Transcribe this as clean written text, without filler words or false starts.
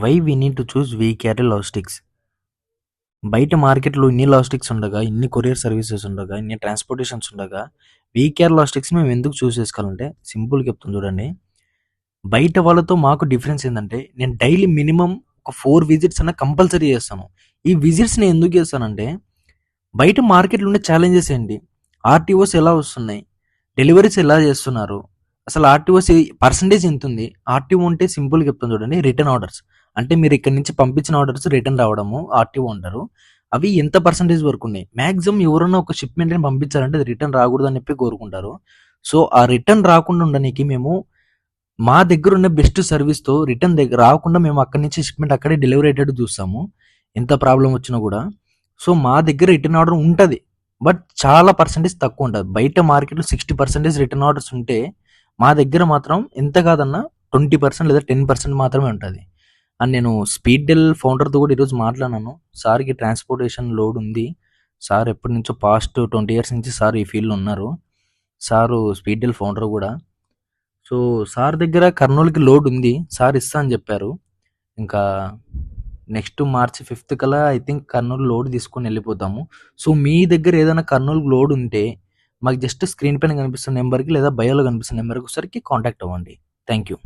Why we need to choose VKR Logistics. బయట మార్కెట్‌లో ఇన్ని లాజిస్టిక్స్ ఉండగా, ఇన్ని కొరియర్ సర్వీసెస్ ఉండగా, ఇన్ని ట్రాన్స్‌పోర్టేషన్స్ ఉండగా, వీకేఆర్ లాజిస్టిక్స్‌ని మేము ఎందుకు చూస్ చేసుకోవాలంటే సింపుల్‌గా చెప్తాను చూడండి. బయట వాళ్ళతో మాకు డిఫరెన్స్ ఏందంటే, నేను డైలీ మినిమమ్ ఒక 4 విజిట్స్ అన్నా కంపల్సరీ చేస్తాను. ఈ విజిట్స్ నేను ఎందుకు చేస్తానంటే, బయట మార్కెట్‌లో ఉండే ఛాలెంజెస్ ఏంటి? ఆర్‌టీఓస్ ఎలా వస్తున్నాయి? డెలివరీస్ ఎలా చేస్తున్నారు? అసలు ఆర్‌టీఓస్ పర్సెంటేజ్ ఎంతుంది? ఆర్‌టీఓ అంటే సింపుల్‌గా చెప్తాను చూడండి, రిటర్న్ ఆర్డర్స్. అంటే మీరు ఇక్కడి నుంచి పంపించిన ఆర్డర్స్ రిటర్న్ రావడము ఆర్‌టీఓ అంటారు. అవి ఎంత పర్సెంటేజ్ వరకు ఉన్నాయి? మాక్సిమం ఎవరన్నా ఒక షిప్‌మెంట్‌ని పంపించాలంటే అది రిటర్న్ రాకూడదని చెప్పి కోరుకుంటారు. సో, ఆ రిటర్న్ రాకుండా ఉండనీకి మేము మా దగ్గరున్న బెస్ట్ సర్వీస్‌తో రిటర్న్ రాకుండా మేము అక్కడి నుంచి షిప్‌మెంట్ అక్కడే డెలివరీ అయ్యేటట్టు చూస్తాము. ఎంత ప్రాబ్లమ్ వచ్చినా కూడా. సో, మా దగ్గర రిటర్న్ ఆర్డర్ ఉంటది. బట్ చాలా పర్సెంటేజ్ తక్కువుంటది. బయట మార్కెట్‌లో 60% రిటర్న్ ఆర్డర్స్ ఉంటే, మా దగ్గర మాత్రం ఎంత కాదన్నా 20% లేదా 10% మాత్రమే ఉంటది. అండ్ నేను స్పీడ్‌డెల్ ఫౌండర్‌తో కూడా ఈరోజు మాట్లాడినాను. సార్‌కి ట్రాన్స్‌పోర్టేషన్ లోడ్ ఉంది. సార్ ఎప్పటినుంచో పాస్ట్ 20 ఇయర్స్ నుంచి సార్ ఈ ఫీల్డ్‌లో ఉన్నారు. సారు స్పీడ్‌డెల్ ఫౌండర్ కూడా. సో, సార్ దగ్గర కర్నూలుకి లోడ్ ఉంది. సార్ ఇస్తా అని చెప్పారు. ఇంకా నెక్స్ట్ మార్చ్ 5థ్ కల్లా ఐ థింక్ కర్నూలు లోడ్ తీసుకొని వెళ్ళిపోతాము. సో, మీ దగ్గర ఏదైనా కర్నూలు లోడ్ ఉంటే మాకు జస్ట్ స్క్రీన్ పైన కనిపిస్తున్న నెంబర్‌కి లేదా బయోలో కనిపిస్తున్న నెంబర్‌కి ఒకసారికి కాంటాక్ట్ అవ్వండి. Thank you.